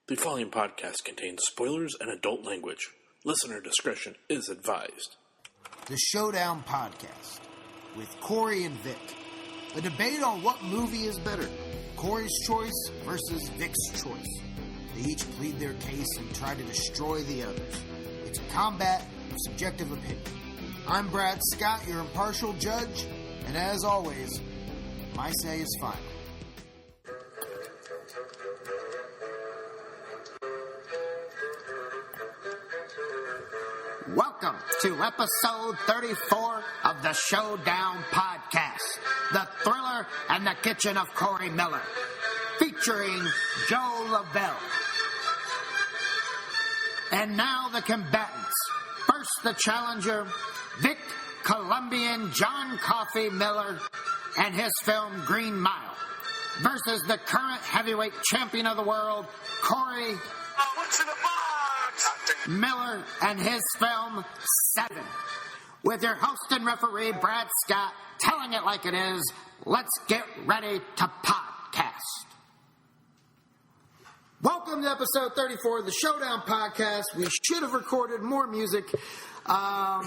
The following podcast contains spoilers and adult language. Listener discretion is advised. The Showdown Podcast with Corey and Vic. A debate on what movie is better, Corey's choice versus Vic's choice. They each plead their case and try to destroy the others. It's a combat of subjective opinion. I'm Brad Scott, your impartial judge, and as always, my say is final. Welcome to episode 34 of the Showdown Podcast, the thriller and the kitchen of Corey Miller, featuring Joe Lavelle. And now the combatants. First, the challenger, Vic Colombian John Coffey Miller and his film Green Mile, versus the current heavyweight champion of the world, Corey Miller and his film Se7en. With your host and referee, Brad Scott, telling it like it is, let's get ready to podcast. Welcome to episode 34 of the Showdown Podcast. We should have recorded more music. Kind of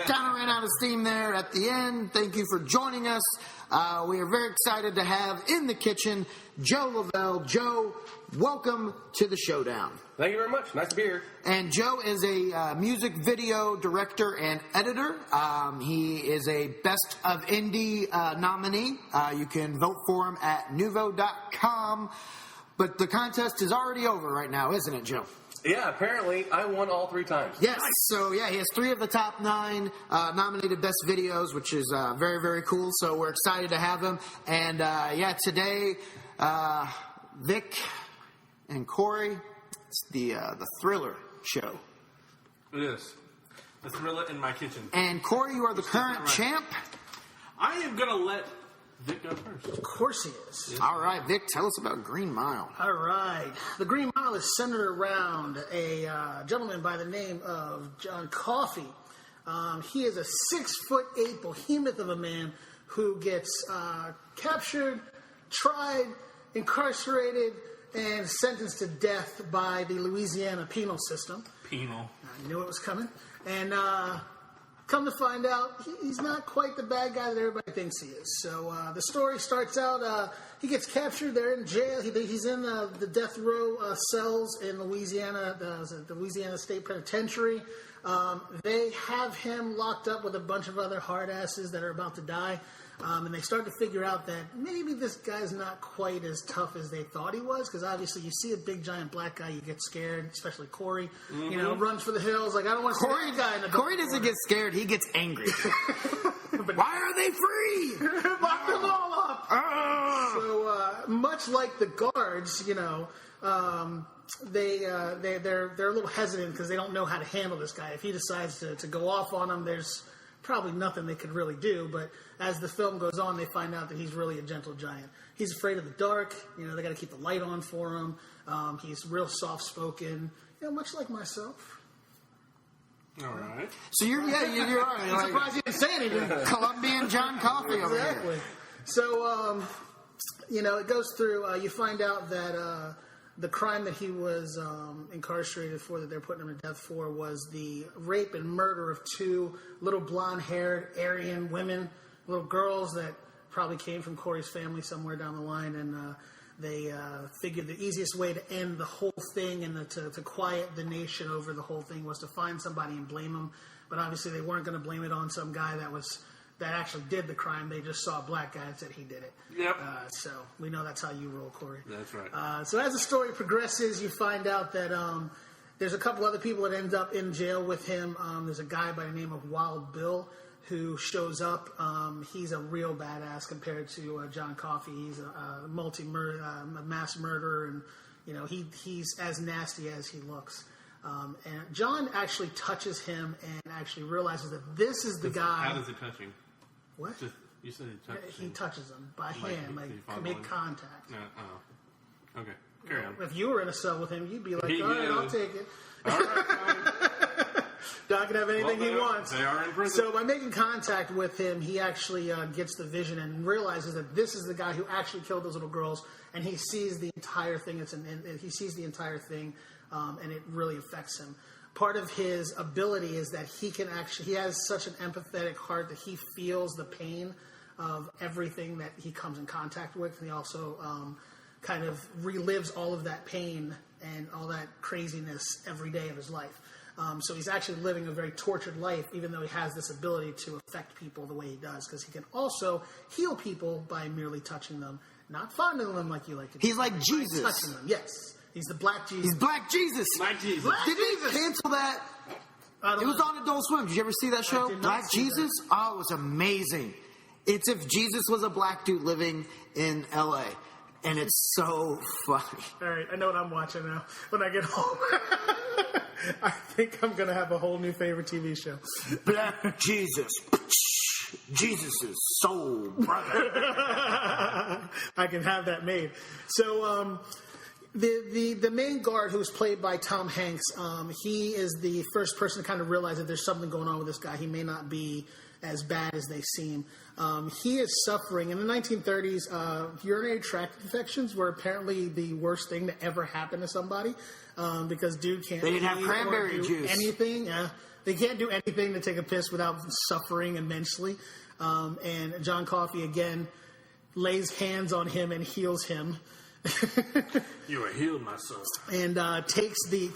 ran out of steam there at the end. Thank you for joining us. We are very excited to have in the kitchen Joe Lavelle. Joe, welcome to the Showdown. Thank you very much. Nice to be here. And Joe is a music video director and editor. He is a Best of Indie nominee. You can vote for him at nuvo.com. But the contest is already over right now, isn't it, Joe? Yeah, apparently I won all 3 times. Yes, so yeah, he has 3 of the top 9 nominated best videos, which is very, very cool. So we're excited to have him. And today, Vic and Corey, it's the Thriller show. It is. The Thriller in my kitchen. And Corey, you are the current champ. I am going to let Vic go first. Of course he is. All right, Vic, tell us about Green Mile. All right. The Green Mile is centered around a gentleman by the name of John Coffey. He is a 6'8" behemoth of a man who gets captured, tried, incarcerated, and sentenced to death by the Louisiana penal system. Penal. I knew it was coming. And come to find out, he's not quite the bad guy that everybody thinks he is. So the story starts out, he gets captured, they're in jail, he's in the death row cells in Louisiana, the Louisiana State Penitentiary. They have him locked up with a bunch of other hard asses that are about to die. And they start to figure out that maybe this guy's not quite as tough as they thought he was, because obviously you see a big giant black guy, you get scared, especially Corey. Mm-hmm. You know, runs for the hills. Like, I don't want to see that guy in the Corey doesn't get scared, he gets angry. But why are they free? Lock them all up. So much like the guards, you know, they're a little hesitant because they don't know how to handle this guy. If he decides to go off on them, there's probably nothing they could really do. But as the film goes on, they find out that he's really a gentle giant. He's afraid of the dark. You know, they got to keep the light on for him. He's real soft-spoken, you know, much like myself. All right. So you're right. I'm surprised you didn't say anything. Colombian John Coffey over here. Exactly. So, you know, it goes through, you find out that the crime that he was incarcerated for, that they're putting him to death for, was the rape and murder of 2 little blonde-haired Aryan women, little girls that probably came from Corey's family somewhere down the line, and they figured the easiest way to end the whole thing and to quiet the nation over the whole thing was to find somebody and blame them. But obviously they weren't going to blame it on some guy that actually did the crime. They just saw a black guy and said he did it. Yep. So we know that's how you roll, Corey. That's right. So as the story progresses, you find out that there's a couple other people that end up in jail with him. There's a guy by the name of Wild Bill who shows up. He's a real badass compared to John Coffey. He's a mass murderer, and you know he's as nasty as he looks. And John actually touches him and actually realizes that this is the guy. How does he touch him? What? You said he touches him by hand, like make contact. No, oh. Okay, carry on. If you were in a cell with him, you'd be like, all right, I'll take it. All right, Doc can have anything he wants. They are in prison. So by making contact with him, he actually gets the vision and realizes that this is the guy who actually killed those little girls, and he sees the entire thing. He sees the entire thing, and it really affects him. Part of his ability is that he has such an empathetic heart that he feels the pain of everything that he comes in contact with, and he also kind of relives all of that pain and all that craziness every day of his life. So he's actually living a very tortured life, even though he has this ability to affect people the way he does, because he can also heal people by merely touching them, not fondling them like you like to do. He's like Jesus. Touching them, yes. He's the Black Jesus. He's Black Jesus. Black Jesus. Black Did they cancel that? I It was on Adult Swim. Did you ever see that show? did not Black see Jesus? Oh, it was amazing. It's if Jesus was a black dude living in L.A., and it's so funny. All right, I know what I'm watching now. When I get home, I think I'm going to have a whole new favorite TV show. Black Jesus. Jesus' soul, brother. I can have that made. So the main guard, who's played by Tom Hanks, he is the first person to kind of realize that there's something going on with this guy. He may not be as bad as they seem. He is suffering. In the 1930s, urinary tract infections were apparently the worst thing to ever happen to somebody, because dude can't. They didn't have eat cranberry or do juice. Anything. They can't do anything to take a piss without suffering immensely. And John Coffey again lays hands on him and heals him. You are healed, my son. And takes the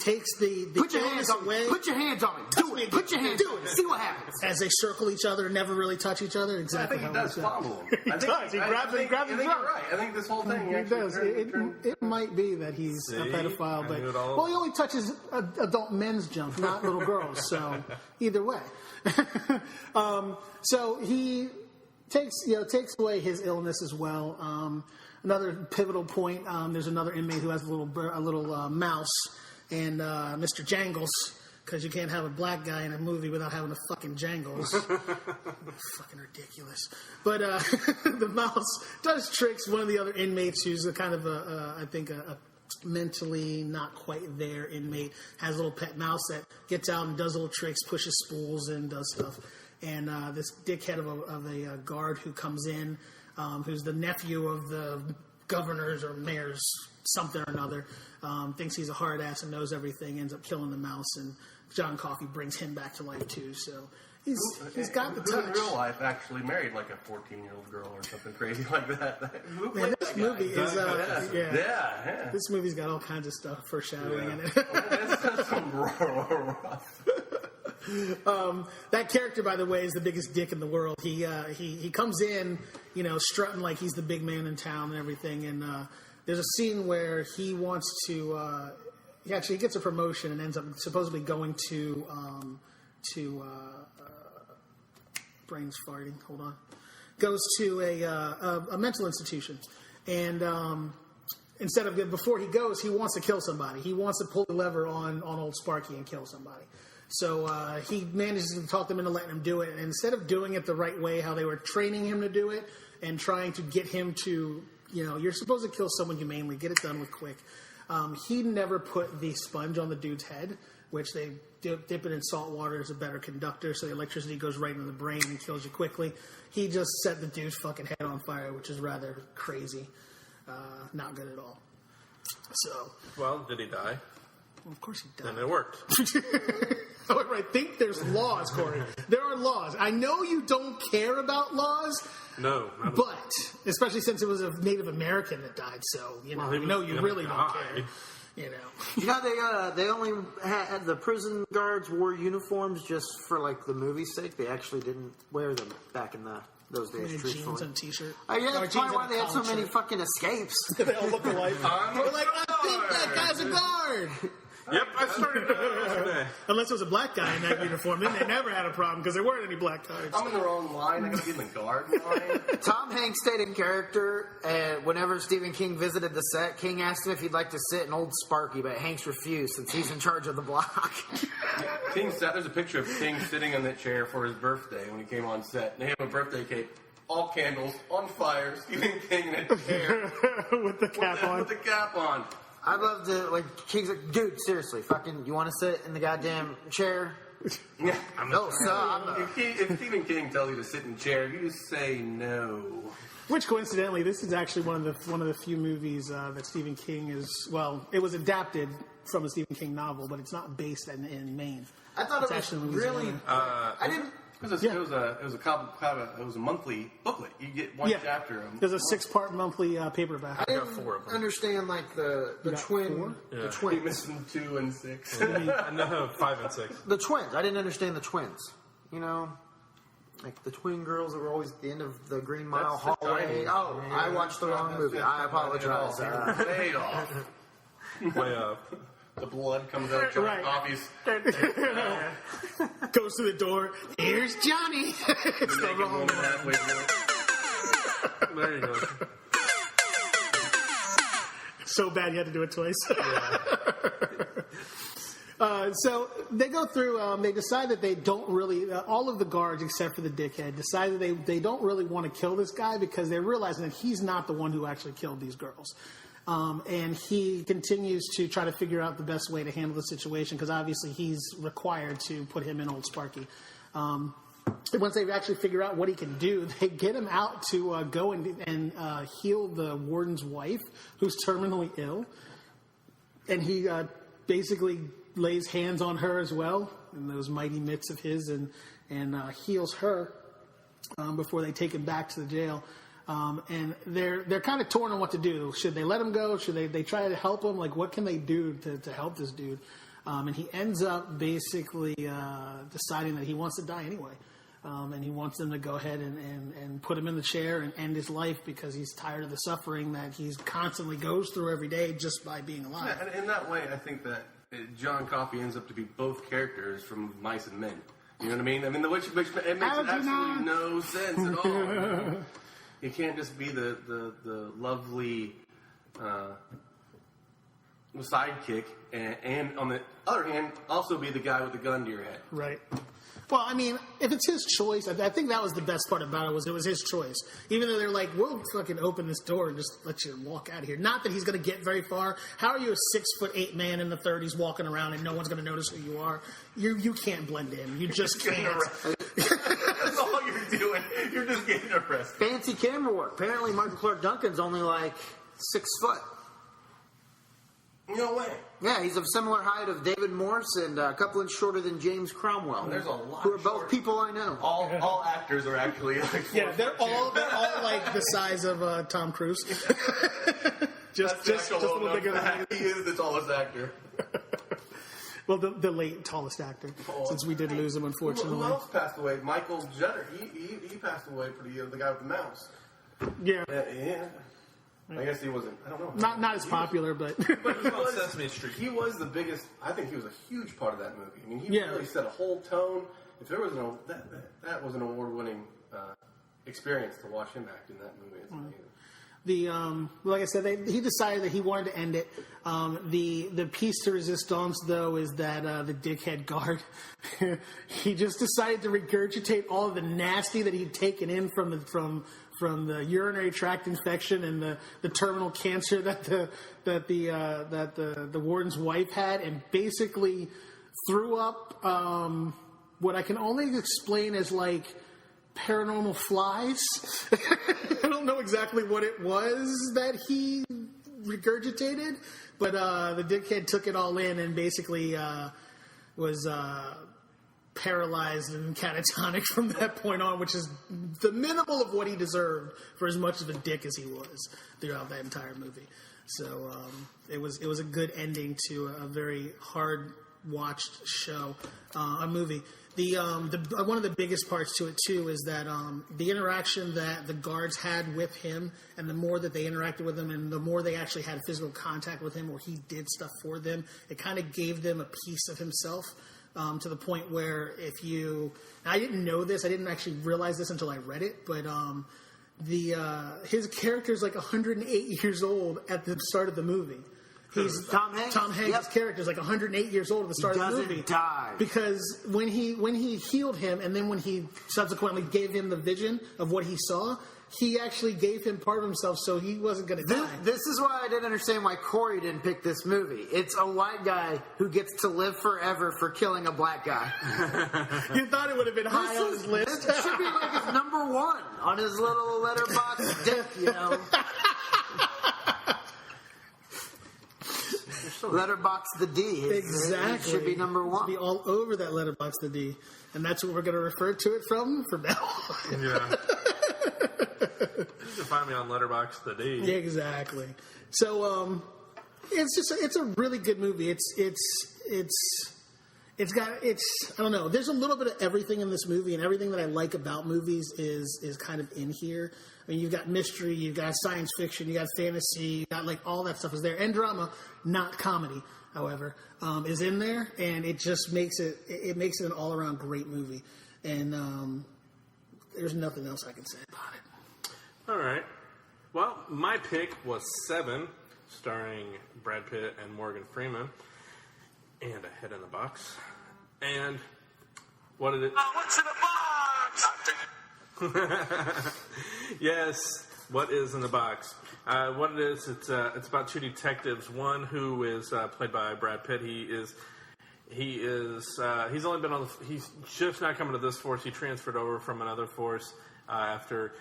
Put your hands on me. away. Put your hands on me. Do it. Put your hands on me. See what happens. As they circle each other, never really touch each other. I Exactly think he how does it fondle him. He does. He grabs his I think drum. you're right. I think this whole thing. He does. It might be that he's a pedophile, I but knew it all well, he only touches adult men's junk, not little girls. So either way, so he takes away his illness as well. Another pivotal point. There's another inmate who has a little mouse, and Mr. Jangles, because you can't have a black guy in a movie without having a fucking Jangles. Fucking ridiculous. But the mouse does tricks one of the other inmates, who's a kind of I think a mentally not quite there inmate, has a little pet mouse that gets out and does little tricks, pushes spools and does stuff. And this dickhead of a guard who comes in, who's the nephew of the governor's or mayor's something or another, thinks he's a hard ass and knows everything, ends up killing the mouse, and John Coffey brings him back to life too. So he's got the Who touch. in real life actually married like a 14-year-old girl or something crazy like that? Who Man, played this that guy? movie is Yeah. This movie's got all kinds of stuff foreshadowing in it. That's some rough. That character, by the way, is the biggest dick in the world. He comes in, strutting like he's the big man in town and everything. And there's a scene where he wants to. He gets a promotion and ends up supposedly going to brains farting. Hold on. Goes to a mental institution, and instead of before he goes, he wants to kill somebody. He wants to pull the lever on old Sparky and kill somebody. So he manages to talk them into letting him do it. And instead of doing it the right way, how they were training him to do it and trying to get him to, you're supposed to kill someone humanely, get it done with quick. He never put the sponge on the dude's head, which they dip it in salt water as a better conductor, so the electricity goes right into the brain and kills you quickly. He just set the dude's fucking head on fire, which is rather crazy. Not good at all. So. Well, did he die? Well, of course he died. And it worked. However, I think there's laws, Corey. There are laws. I know you don't care about laws. No. But, especially since it was a Native American that died, so, you really don't care. They only had the prison guards wore uniforms just for, the movie's sake. They actually didn't wear them back in those days, jeans truthfully. and t-shirt. That's probably why they had so many fucking escapes. They all look alike. We're like, I think that guy's a guard. Yep, I started today. Unless it was a black guy in that uniform, then they never had a problem because there weren't any black guards. I'm in the wrong line. I gotta be in the guard line. Tom Hanks stayed in character, and whenever Stephen King visited the set, King asked him if he'd like to sit in old Sparky, but Hanks refused since he's in charge of the block. There's a picture of King sitting in that chair for his birthday when he came on set. They have a birthday cake, all candles, on fire, Stephen King in a chair. With the cap on. With the cap on. I'd love to, King's like, dude, seriously, you want to sit in the goddamn chair? Yeah. If Stephen King tells you to sit in a chair, you say no. Which, coincidentally, this is actually one of the few movies that Stephen King is. Well, it was adapted from a Stephen King novel, but it's not based in Maine. I thought It's it was actually really. I didn't. It was a monthly booklet. You get one chapter. There's a 6-part monthly paperback. I didn't 4 of them. understand like the got twin. 4? The You twins. missing 2 and 6. No, 5 and 6. The twins. I didn't understand the twins. You know, like the twin girls that were always at the end of the Green Mile That's the hallway. Chinese. Oh, I watched the wrong movie. I apologize. Way off. Way up. The blood comes out of John Right. Coffey's Goes to the door. Here's Johnny. It's the naked wrong woman one. halfway through. There you go. So bad you had to do it twice. So they go through. They decide that they don't really. All of the guards, except for the dickhead, decide that they don't really want to kill this guy because they're realizing that he's not the one who actually killed these girls. And he continues to try to figure out the best way to handle the situation because obviously he's required to put him in Old Sparky. Once they actually figure out what he can do, they get him out to go and heal the warden's wife, who's terminally ill. And he basically lays hands on her as well, in those mighty mitts of his, and heals her before they take him back to the jail. And they're kind of torn on what to do. Should they let him go? Should they try to help him? Like, what can they do to help this dude? And he ends up basically deciding that he wants to die anyway. And he wants them to go ahead and put him in the chair and end his life because he's tired of the suffering that he constantly goes through every day just by being alive. Yeah, and in that way, I think that John Coffey ends up to be both characters from Mice and Men. You know what I mean? I mean, which it makes absolutely no sense at all. You know? You can't just be the lovely sidekick and on the other hand, also be the guy with the gun to your head. Right. Well, I mean, if it's his choice, I think that was the best part about it was his choice. Even though they're like, we'll fucking open this door and just let you walk out of here. Not that he's going to get very far. How are you a 6'8" man in the 30s walking around and no one's going to notice who you are? You can't blend in. You just can't. That's all you're doing. You're just getting arrested. Fancy camera work. Apparently, Michael Clark Duncan's only like 6 foot. No way. Yeah, he's of similar height of David Morse and a couple inches shorter than James Cromwell. There's a lot. Who are both people I know. All actors are actually like 4'2". Yeah, they're all like the size of Tom Cruise. just a little bigger than that. He is the tallest actor. Well, the late tallest actor, since we did lose him, unfortunately. Who else passed away? Michael Jenner. He passed away for the guy with the mouse. Yeah. Yeah. I guess he wasn't. I don't know. Not as popular, but But he was Sesame Street. He was the biggest. I think he was a huge part of that movie. I mean, he Yeah. really set a whole tone. If there was that was an award-winning experience to watch him act in that movie. It's amazing. Like I said, he decided that he wanted to end it. The piece de resistance, though, is that the dickhead guard, he just decided to regurgitate all of the nasty that he'd taken in from the urinary tract infection and the terminal cancer that the warden's wife had, and basically threw up what I can only explain as like paranormal flies. I don't know exactly what it was that he regurgitated, but the dickhead took it all in and basically was paralyzed and catatonic from that point on, which is the minimal of what he deserved for as much of a dick as he was throughout that entire movie. So it was a good ending to a very hard watched show, a movie. The one of the biggest parts to it too is that the interaction that the guards had with him, and the more that they interacted with him, and the more they actually had physical contact with him, or he did stuff for them, it kind of gave them a piece of himself. To the point where I didn't know this, I didn't actually realize this until I read it, but his character is like 108 years old at the start of the movie. He's Tom Hanks? Tom Hanks' Yep. character is like 108 years old at the start of the movie. He doesn't die. Because when he healed him, and then when he subsequently gave him the vision of what he saw, he actually gave him part of himself so he wasn't going to die. This is why I didn't understand why Corey didn't pick this movie. It's a white guy who gets to live forever for killing a black guy. You thought it would have been high on his list. It should be like his number one on his little letterbox dick, you know. Letterbox the D. Exactly. It should be number one. It should be all over that letterbox the D. And that's what we're going to refer to it from now. Yeah. You can find me on Letterboxd the D. Yeah, exactly. So, it's a really good movie. I don't know. There's a little bit of everything in this movie, and everything that I like about movies is kind of in here. I mean, you've got mystery, you've got science fiction, you got fantasy, you got like all that stuff is there, and drama, not comedy. However, is in there, and it just makes it an all around great movie. And there's nothing else I can say about it. All right. Well, my pick was Se7en, starring Brad Pitt and Morgan Freeman, and A Head in the Box. And what did it? What's in the box? Yes. What is in the box? What it is? It's about two detectives. One who is played by Brad Pitt. He's only been on. He's just not coming to this force. He transferred over from another force after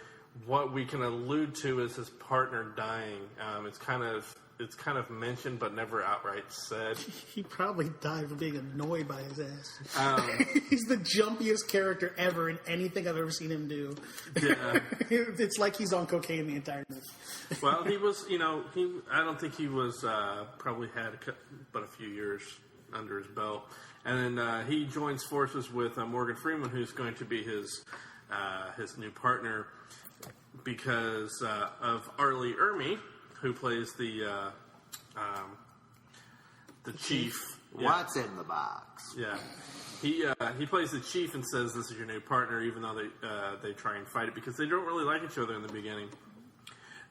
what we can allude to as his partner dying. It's kind of mentioned but never outright said. He probably died from being annoyed by his ass. He's the jumpiest character ever in anything I've ever seen him do. Yeah. It's like he's on cocaine the entire movie. Well, he was, I don't think he was, probably had but a few years under his belt. And then he joins forces with Morgan Freeman, who's going to be his new partner because of Arlie Ermey, who plays the chief. Yeah. What's in the box? Yeah, he plays the chief and says, "This is your new partner," even though they try and fight it because they don't really like each other in the beginning.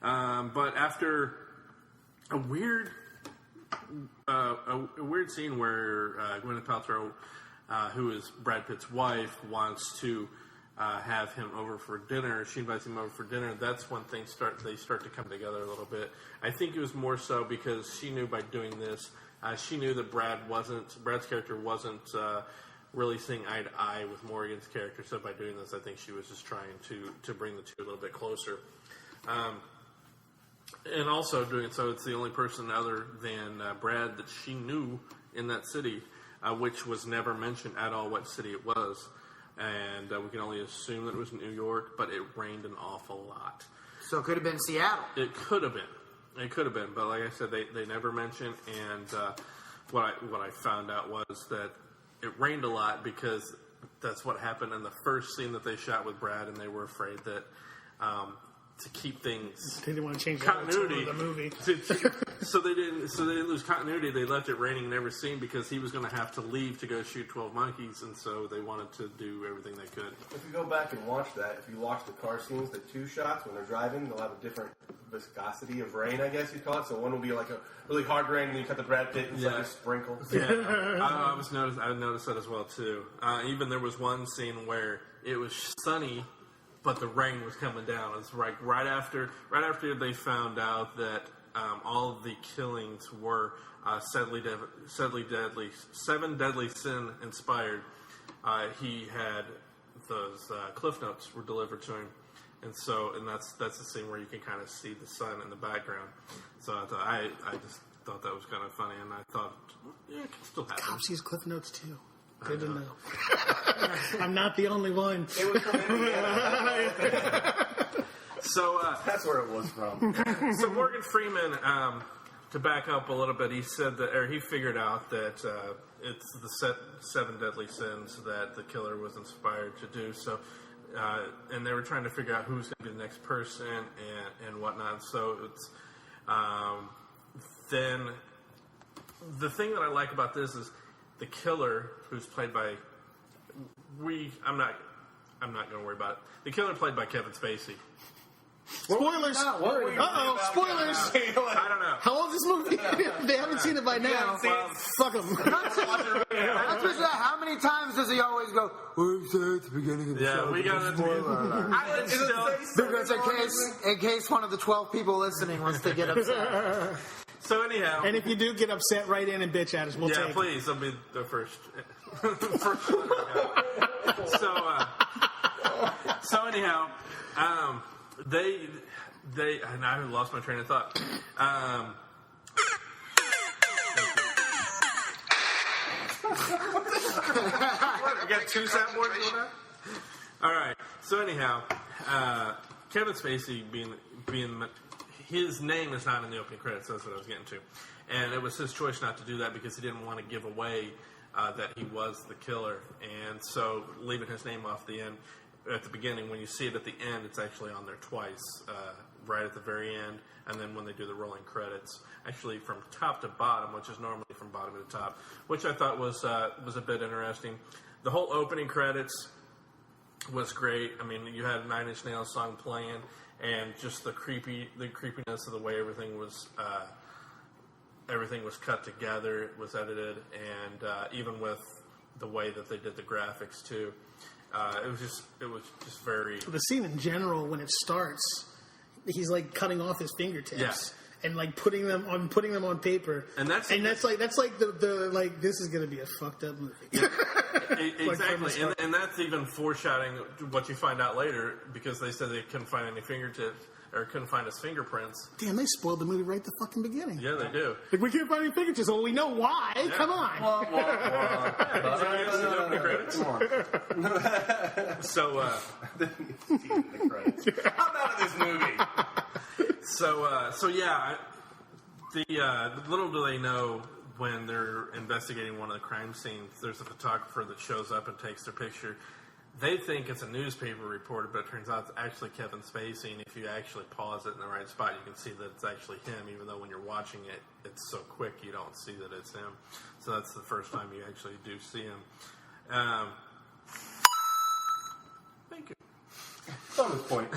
But after a weird scene where Gwyneth Paltrow, who is Brad Pitt's wife, wants to have him over for dinner. She invites him over for dinner. That's when they start to come together a little bit. I think it was more so because she knew by doing this, she knew that Brad's character wasn't really seeing eye to eye with Morgan's character. So by doing this, I think she was just trying to bring the two a little bit closer. And also doing so, it's the only person other than Brad that she knew in that city, which was never mentioned at all what city it was. And we can only assume that it was New York, but it rained an awful lot. So it could have been Seattle. It could have been. But like I said, they never mentioned. And what I found out was that it rained a lot because that's what happened in the first scene that they shot with Brad, and they were afraid that to keep things they didn't want to change continuity the movie. So they didn't lose continuity. They left it raining in every scene because he was going to have to leave to go shoot 12 Monkeys, and so they wanted to do everything they could. If you go back and watch that, if you watch the car scenes, the two shots when they're driving, they'll have a different viscosity of rain, I guess you'd call it. So one will be like a really hard rain, and then you cut the Brad Pitt and it's like a sprinkle. Yeah, I noticed that as well too. Even there was one scene where it was sunny, but the rain was coming down. It's like right after they found out that all of the killings were seven deadly sin inspired. He had those cliff notes were delivered to him, and that's the scene where you can kind of see the sun in the background. So I just thought that was kind of funny, and I thought, yeah, it can still happen. Cops use cliff notes too. Good to know. I'm not the only one. It was from Indiana. So that's where it was from. So Morgan Freeman, to back up a little bit, he said that, or he figured out that it's the seven deadly sins that the killer was inspired to do. So, and they were trying to figure out who's going to be the next person and whatnot. So it's then the thing that I like about this is the killer, who's played by I'm not going to worry about it. The killer played by Kevin Spacey. Spoilers! Uh-oh, spoilers! I don't know. How old is this movie? They haven't seen it by now. Fuck them. How many times does he always go, what did you say at the beginning of the show? Yeah, we got it. In case one of the 12 people listening wants to get upset. So anyhow, And if you do get upset, write in and bitch at us. We'll take it. please, I'll be the first. So anyhow, they and I lost my train of thought. I got two soundboards going on. All right. So anyhow, Kevin Spacey being his name is not in the opening credits. That's what I was getting to, and it was his choice not to do that because he didn't want to give away that he was the killer, and so leaving his name off the end at the beginning. When you see it at the end, it's actually on there twice, right at the very end, and then when they do the rolling credits, actually from top to bottom, which is normally from bottom to top, which I thought was a bit interesting. The whole opening credits was great. I mean, you had a Nine Inch Nails song playing, and just the creepiness of the way everything was cut together. It was edited, and even with the way that they did the graphics too, it was just very. The scene in general, when it starts, he's like cutting off his fingertips. Yeah. And like putting them on paper, and that's like the like this is gonna be a fucked up movie. Yeah, exactly, and that's even foreshadowing what you find out later, because they said they couldn't find any fingertips or couldn't find his fingerprints. Damn, they spoiled the movie right at the fucking beginning. Yeah, they do. Like, we can't find any fingertips. Well, we know why. Yeah. Come on. So, I'm out of this movie. So yeah, the little do they know, when they're investigating one of the crime scenes, there's a photographer that shows up and takes their picture. They think it's a newspaper reporter, but it turns out it's actually Kevin Spacey, and if you actually pause it in the right spot, you can see that it's actually him, even though when you're watching it, it's so quick you don't see that it's him. So that's the first time you actually do see him. Thank you. Bonus point.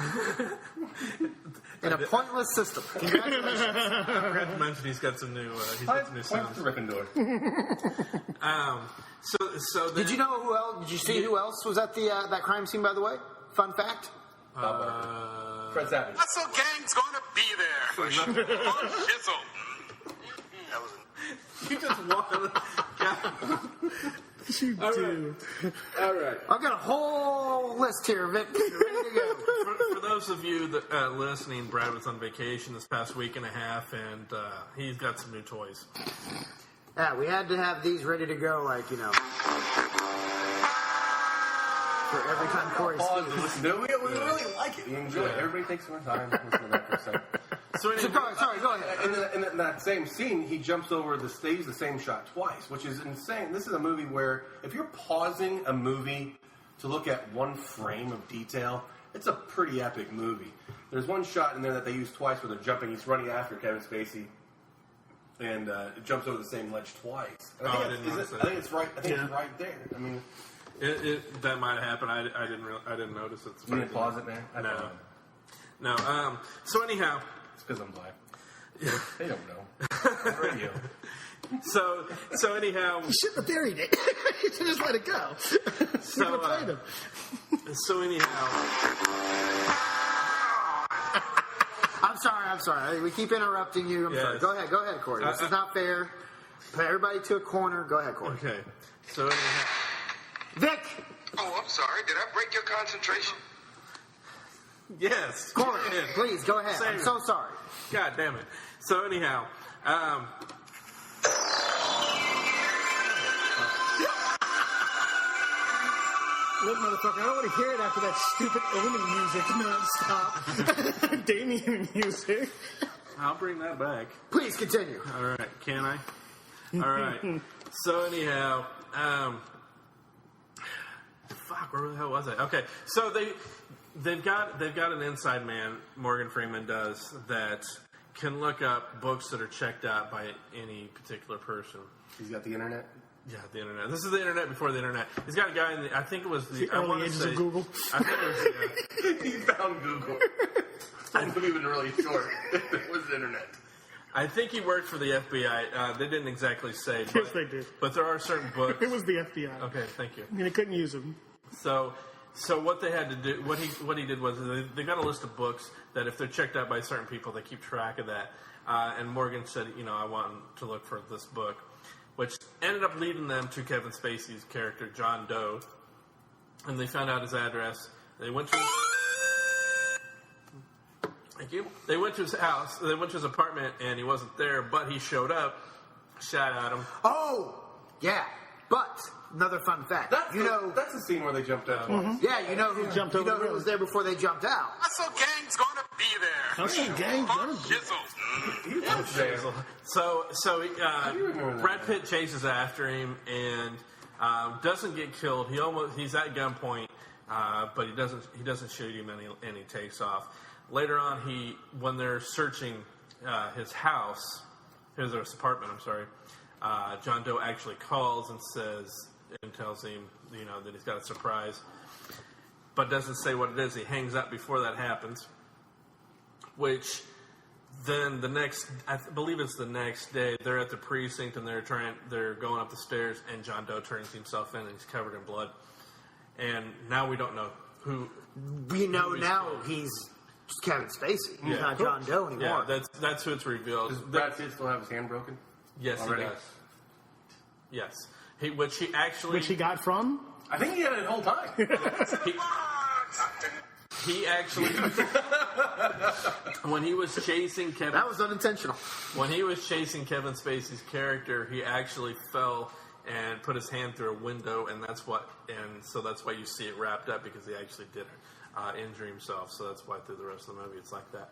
In a pointless system. Congratulations. I forgot to mention he's got some new sounds. So Did you know who else? Did you see who else was at the that crime scene? By the way, fun fact. Fred Savage. Hustle gang's gonna be there. On Shizzle. That was you just walk on All right. I've got a whole list here, Vic. Ready to go. For those of you that listening, Brad was on vacation this past week and a half, and he's got some new toys. Yeah, we had to have these ready to go, like, you know, for every time Corey speaks. We really like it. We enjoy it. Everybody takes more time to listen to that for a second. So anyway, go ahead. In that same scene, he jumps over the stage, the same shot twice, which is insane. This is a movie where if you're pausing a movie to look at one frame of detail, it's a pretty epic movie. There's one shot in there that they use twice where they're jumping. He's running after Kevin Spacey, and it jumps over the same ledge twice. And I think it's right there. I mean, that might have happened. I didn't notice it. You didn't pause it, man? No. So anyhow. It's because I'm black. Yeah. They don't know. Radio. So anyhow. You shouldn't have buried it. You should just let it go. So anyhow. I'm sorry. We keep interrupting you. I'm sorry. Go ahead, Corey. This is not fair. Put everybody to a corner. Go ahead, Corey. Okay. So anyhow. Vic! Oh, I'm sorry. Did I break your concentration? Yes. Corey, please, go ahead. I'm so sorry. God damn it. So anyhow, Look, motherfucker, I don't want to hear it after that stupid Omen music non-stop. Damien music. I'll bring that back. Please continue. All right. Can I? All right. So anyhow, fuck, where the hell was I? Okay. So they've got an inside man, Morgan Freeman does, that can look up books that are checked out by any particular person. He's got the internet? Yeah, the internet. This is the internet before the internet. He's got a guy in I think it was the early ages of Google. I think it was He found Google. That movie would be really short if it was internet. I think he worked for the FBI. They didn't exactly say. But, Yes, they did. But there are certain books. It was the FBI. Okay, thank you. And they couldn't use them. So what they had to do, what he did was they got a list of books that if they're checked out by certain people, they keep track of that. And Morgan said, I want to look for this book, which ended up leading them to Kevin Spacey's character, John Doe. And they found out his address. They went to Thank you. They went to his house. They went to his apartment, and he wasn't there, but he showed up, shot at him. Oh, yeah. But another fun fact. That's the scene where they jumped out. Yeah, who jumped over who was there before they jumped out. Hustle gang's gonna be there. Hustle gang, Shizzle. So Brad Pitt chases after him and doesn't get killed. He's at gunpoint, but he doesn't shoot him and he takes off. Later on, when they're searching his house, his apartment, John Doe actually calls and tells him, that he's got a surprise, but doesn't say what it is. He hangs up before that happens, which then I believe it's the next day, they're at the precinct and they're going up the stairs, and John Doe turns himself in and he's covered in blood. And now we don't know who. We know now he's Kevin Spacey. He's not John Doe anymore. Yeah, that's who it's revealed. Does Brad Pitt still have his hand broken? Yes, already? he does. Yes. Which he got from? I think he had it the whole time. He actually, when he was chasing Kevin... That was unintentional. When he was chasing Kevin Spacey's character, he actually fell and put his hand through a window, and so that's why you see it wrapped up, because he actually did injure himself. So that's why through the rest of the movie it's like that.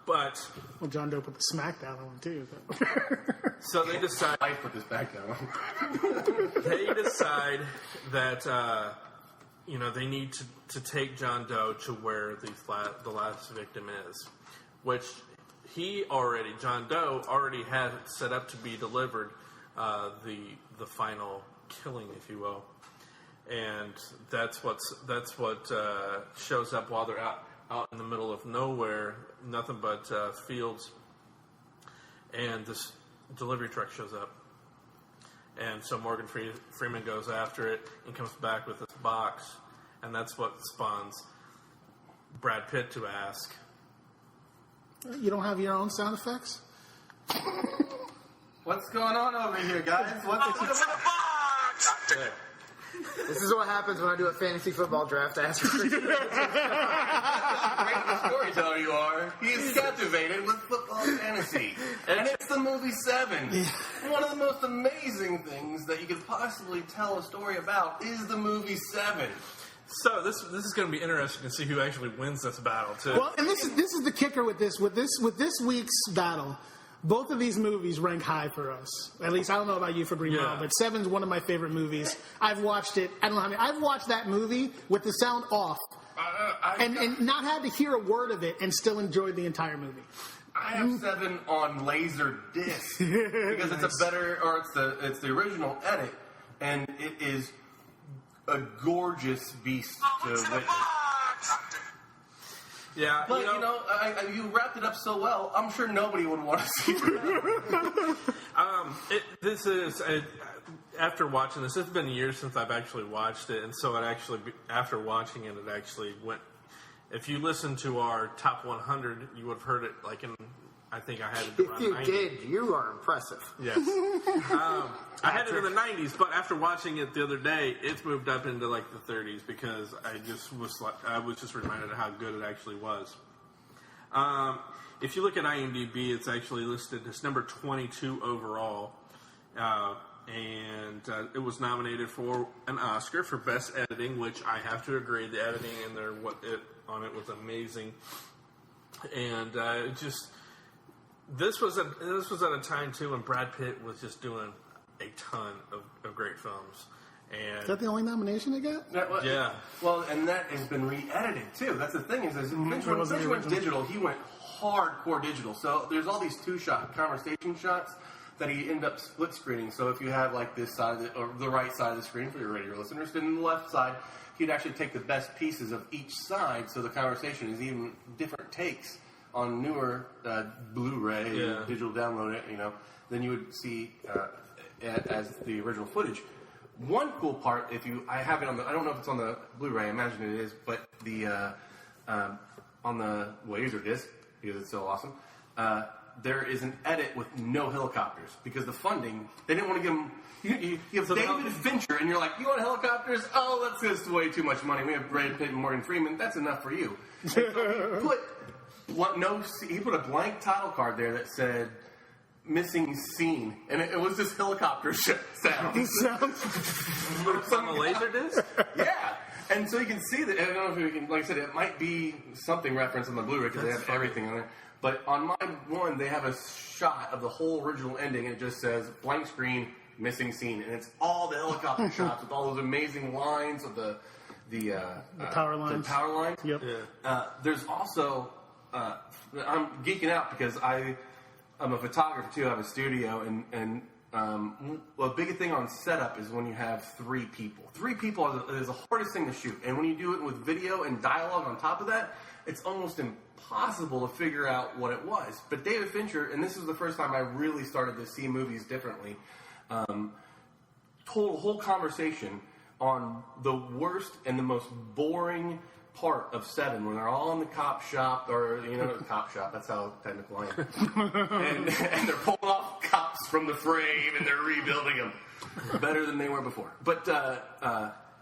But John Doe put the smack down on him too. So they decide. I put this back down. They decide that they need to take John Doe to where the last victim is, which John Doe already had set up to be delivered, the final killing, if you will, and that's what shows up while they're out in the middle of nowhere, nothing but fields, and this delivery truck shows up. And so Morgan Freeman goes after it and comes back with this box, and that's what spawns Brad Pitt to ask. You don't have your own sound effects? What's going on over here, guys? This is what happens when I do a fantasy football draft. Ask for Great storyteller you are. He is captivated with football fantasy. And it's the movie Seven. One of the most amazing things that you could possibly tell a story about is the movie Seven. So this is going to be interesting to see who actually wins this battle too. Well, and this is the kicker with this week's battle. Both of these movies rank high for us. At least, I don't know about you for Green Mile, but Seven's one of my favorite movies. I've watched it. I don't know how many. I've watched that movie with the sound off, and not had to hear a word of it, and still enjoyed the entire movie. I have Seven on laser disc because it's it's the original edit, and it is a gorgeous beast to witness. Yeah, but you wrapped it up so well. I'm sure nobody would want to see it. After watching this, it's been years since I've actually watched it, and so after watching it, it actually went. If you listen to our top 100, you would have heard it I think I had it around 90. If you did, you are impressive. Yes. I had it in the 90s, but after watching it the other day, it's moved up into the 30s because I was just reminded of how good it actually was. If you look at IMDb, it's actually listed as number 22 overall, and it was nominated for an Oscar for Best Editing, which I have to agree, the editing on it was amazing, and This was at a time too when Brad Pitt was just doing a ton of great films. And is that the only nomination they got? Yeah. Well, and that has been re-edited too. That's the thing Fincher went digital. He went hardcore digital. So there's all these two-shot conversation shots that he ended up split screening. So if you had like this side or the right side of the screen for your radio listeners, then the left side, he'd actually take the best pieces of each side, so the conversation is even different takes on newer Blu-ray, digital download it, than you would see as the original footage. One cool part, I have it on I don't know if it's on the Blu-ray, I imagine it is, but on the Laserdisc, because it's so awesome, there is an edit with no helicopters, because the funding, they didn't want to give them, you have David Fincher, and you're like, you want helicopters? Oh, that's just way too much money. We have Brad Pitt and Morgan Freeman, that's enough for you. And so he put a blank title card there that said, missing scene, and it was just helicopter sounds. On the Laserdisc? Yeah. And so you can see that, I don't know if you can, like I said, it might be something referenced on the Blu-ray because they have everything on there. But on my one, they have a shot of the whole original ending, and it just says, blank screen, missing scene. And it's all the helicopter shots with all those amazing lines of the power lines. The power lines. Yep. Yeah. There's also, I'm geeking out because I'm a photographer too. I have a studio, and a big thing on setup is when you have 3 people. 3 people is the hardest thing to shoot, and when you do it with video and dialogue on top of that, it's almost impossible to figure out what it was. But David Fincher, and this is the first time I really started to see movies differently, told a whole conversation on the worst and the most boring part of Se7en, when they're all in the cop shop, or cop shop, that's how technical I am, and they're pulling off cops from the frame and they're rebuilding them better than they were before. But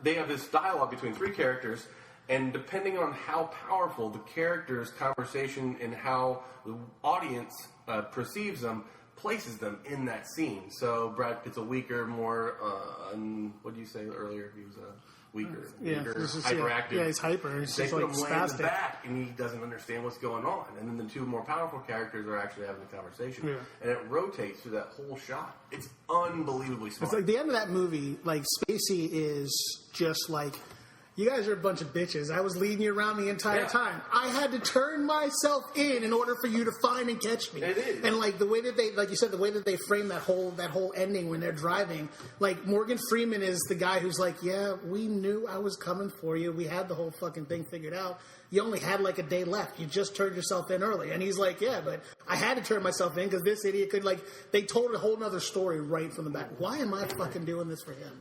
they have this dialogue between 3 characters, and depending on how powerful the character's conversation and how the audience perceives them, places them in that scene. So Brad Pitt's a weaker, more what did you say earlier? He was weaker, hyperactive. Yeah, he's hyper. He's they just put like him way in the spastic. back, and he doesn't understand what's going on. And then the 2 more powerful characters are actually having a conversation, and it rotates through that whole shot. It's unbelievably smart. It's like the end of that movie. Like Spacey is just like, you guys are a bunch of bitches. I was leading you around the entire time. I had to turn myself in order for you to find and catch me. It is. And like the way that they, like you said, the way that they frame that whole ending when they're driving, like Morgan Freeman is the guy who's like, yeah, we knew I was coming for you. We had the whole fucking thing figured out. You only had like a day left. You just turned yourself in early. And he's like, yeah, but I had to turn myself in because this idiot could, like, they told a whole other story right from the back. Why am I fucking doing this for him?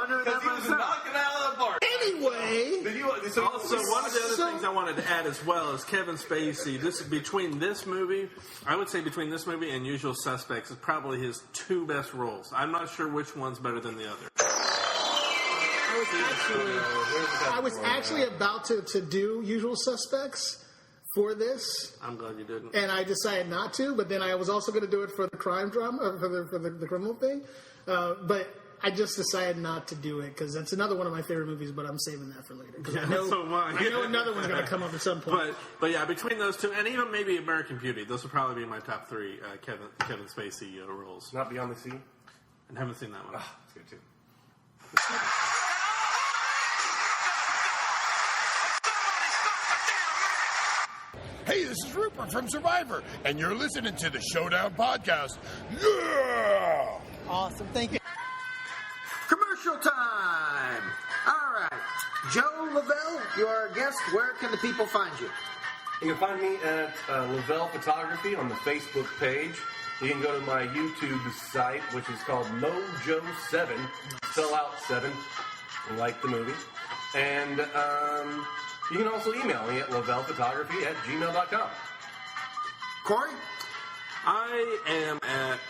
Because he was knocking out of the park. Anyway. Also, one of the other things I wanted to add as well is Kevin Spacey. Between this movie, I would say between this movie and Usual Suspects is probably his 2 best roles. I'm not sure which one's better than the other. I was actually about to do Usual Suspects for this. I'm glad you didn't. And I decided not to, but then I was also going to do it for the crime drama, for the criminal thing. But I just decided not to do it because that's another one of my favorite movies, but I'm saving that for later. Because I know another one's going to come up at some point. But yeah, between those 2, and even maybe American Beauty, those would probably be my top 3 Kevin Spacey roles. Not Beyond the Sea? I haven't seen that one. Oh, it's good too. Hey, this is Rupert from Survivor, and you're listening to the Showdown Podcast. Yeah! Awesome. Thank you. Commercial time! All right. Joe Lavelle, you're our guest. Where can the people find you? You can find me at Lavelle Photography on the Facebook page. You can go to my YouTube site, which is called Mojo7. Spell out 7, like the movie. And you can also email me at lavellephotography@gmail.com. Corey? I am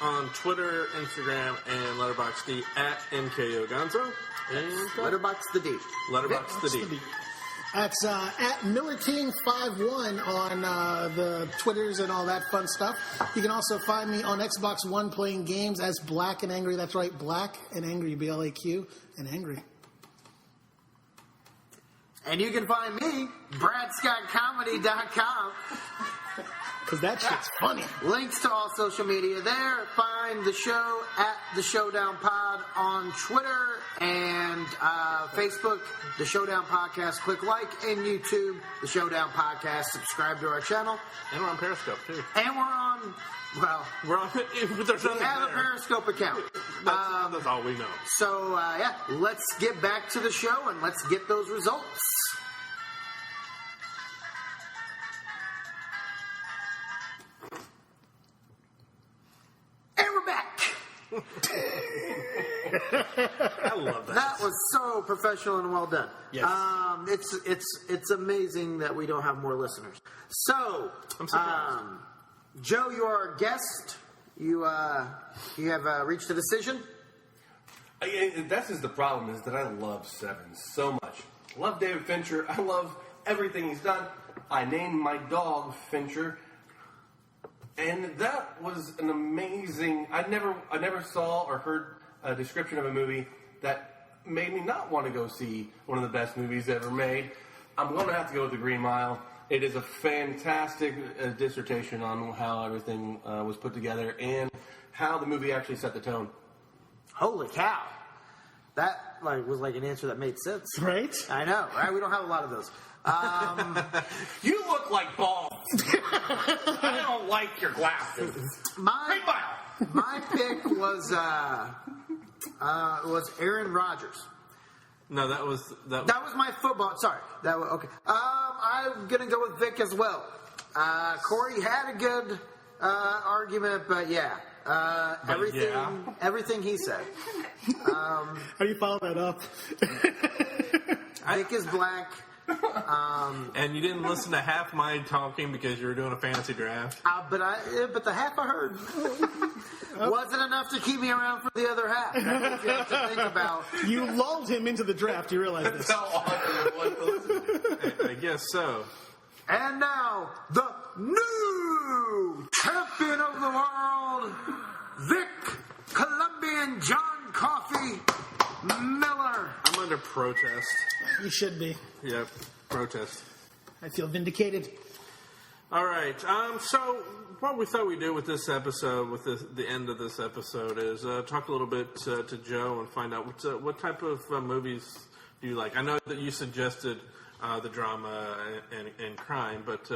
on Twitter, Instagram, and Letterboxd at MKOGonzo. And Letterbox the D. Letterboxd the D. That's at MillerKing51 on the Twitters and all that fun stuff. You can also find me on Xbox One playing games as Black and Angry. That's right, Black and Angry, BLAQ and Angry. And you can find me, BradScottComedy.com. Because that shit's funny. Links to all social media there. Find the show at The Showdown Pod on Twitter and Facebook, The Showdown Podcast. Click like, and YouTube, The Showdown Podcast. Subscribe to our channel. And we're on Periscope, too. And we're on, well, We're on, there's we have a Periscope account. That's all we know. So, yeah, let's get back to the show and let's get those results. And we're back. I love that. That was so professional and well done. Yes. It's amazing that we don't have more listeners. So, I'm surprised. Joe, you are our guest. You have reached a decision. That's just the problem, is that I love Se7en so much. I love David Fincher. I love everything he's done. I named my dog Fincher. And that was an amazing... I never saw or heard a description of a movie that made me not want to go see one of the best movies ever made. I'm going to have to go with The Green Mile. It is a fantastic dissertation on how everything was put together and how the movie actually set the tone. Holy cow. That was like an answer that made sense. Right? I know, right? We don't have a lot of those. You look like balls. I don't like your glasses. My pick was Aaron Rodgers. No, that was That was my football. Sorry, that was okay. I'm gonna go with Vic as well. Corey had a good argument, but yeah, everything he said. How do you follow that up? Vic is black. And you didn't listen to half my talking because you were doing a fantasy draft. But the half I heard wasn't enough to keep me around for the other half. That's what you have to think about. You lulled him into the draft. You realize this? That's how awesome it was to listen to. I guess so. And now, the new champion of the world, Vic Colombian John Coffey Miller. I'm under protest. You should be. Yep, protest. I feel vindicated. All right. So what we thought we'd do with this episode, with the end of this episode, is talk a little bit to Joe and find out what type of movies do you like. I know that you suggested the drama and crime, but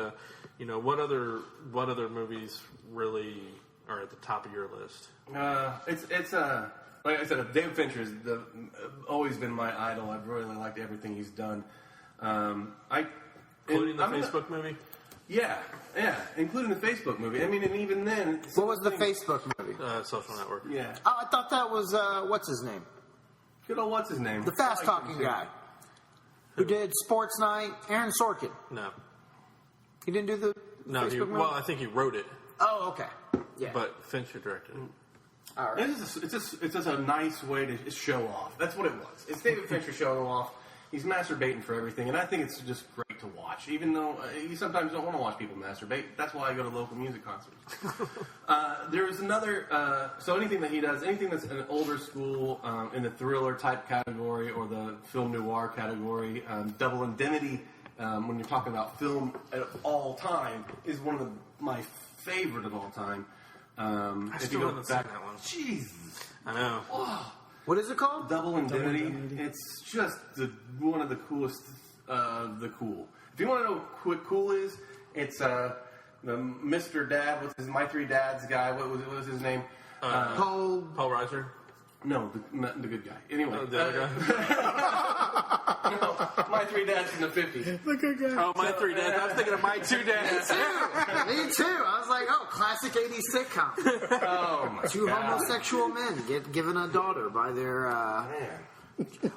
what other movies really are at the top of your list? It's like I said, David Fincher has always been my idol. I've really liked everything he's done. Including the Facebook movie? Yeah, including the Facebook movie. I mean, and even then... What was the Facebook movie? Social Network. Yeah. Oh, I thought that was, what's his name? Good old what's his name? The fast-talking guy. Who did Sports Night? Aaron Sorkin. No. He didn't do the Facebook movie? Well, I think he wrote it. Oh, okay. Yeah. But Fincher directed it. All right. It's just a nice way to show off. That's what it was. It's David Fincher showing off. He's masturbating for everything, and I think it's just great to watch. Even though you sometimes don't want to watch people masturbate. That's why I go to local music concerts. There is another... so anything that he does, anything that's an older school, in the thriller type category or the film noir category, Double Indemnity, when you're talking about film of all time, is one of my favorite of all time. I still haven't seen that one. Jesus. I know. Oh. What is it called? Double Indemnity. It's just one of the coolest of the cool. If you want to know what cool is, it's the Mr. Dad, My Three Dads guy. What was his name? Paul Reiser? No, the good guy. Anyway. The other guy? No, My Three Dads in the 50s. The good guy. Oh, My Three Dads. I was thinking of My Two Dads. Me too. I was like, classic 80s sitcom. Oh, my Two God. homosexual men get given a daughter by their... Man.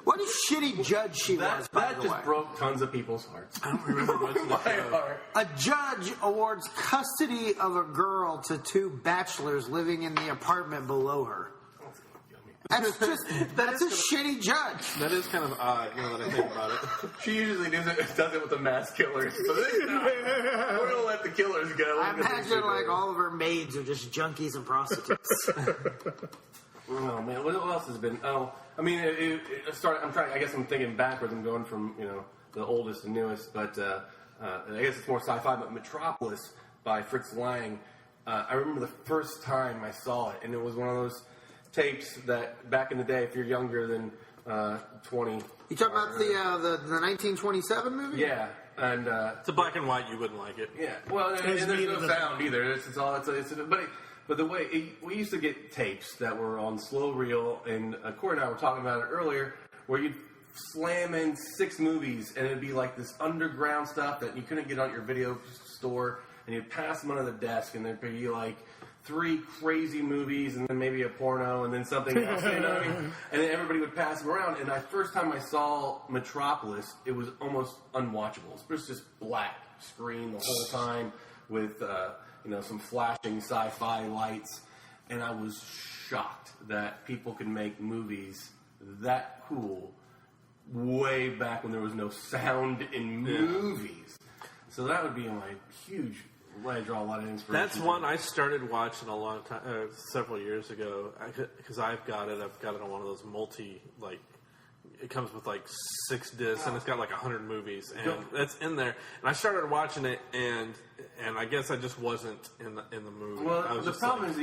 What a shitty judge she was, by That the just way. broke tons of people's hearts. I don't remember much of the My show. heart. A judge awards custody of a girl to two bachelors living in the apartment below her. That's a shitty judge. That is kind of odd, now that I think about it. She usually does it with the mass killers. So this time, we're going to let the killers go. I imagine like all of her maids are just junkies and prostitutes. Oh man, what else has been? Oh, I mean, it started. I guess I'm thinking backwards. I'm going from the oldest and newest, but I guess it's more sci-fi. But Metropolis by Fritz Lang. I remember the first time I saw it, and it was one of those tapes that back in the day, if you're younger than 20. You talking about the 1927 movie? Yeah. And it's a black and white. You wouldn't like it. Yeah. Well, and there's no sound either. But the way we used to get tapes that were on slow reel, and Corey and I were talking about it earlier, where you'd slam in 6 movies, and it'd be like this underground stuff that you couldn't get on your video store, and you'd pass them under the desk, and there'd be like 3 crazy movies, and then maybe a porno, and then something else, you know what I mean? And then everybody would pass them around. And the first time I saw Metropolis, it was almost unwatchable. It was just black screen the whole time with some flashing sci-fi lights, and I was shocked that people could make movies that cool way back when there was no sound in movies. So that would be my huge. I draw a lot of inspiration. That's one I started watching a long time, several years ago, because I've got it on one of those it comes with like 6 discs, and it's got like 100 movies, and that's in there. And I started watching it, and I guess I just wasn't in the movie. Well, the problem is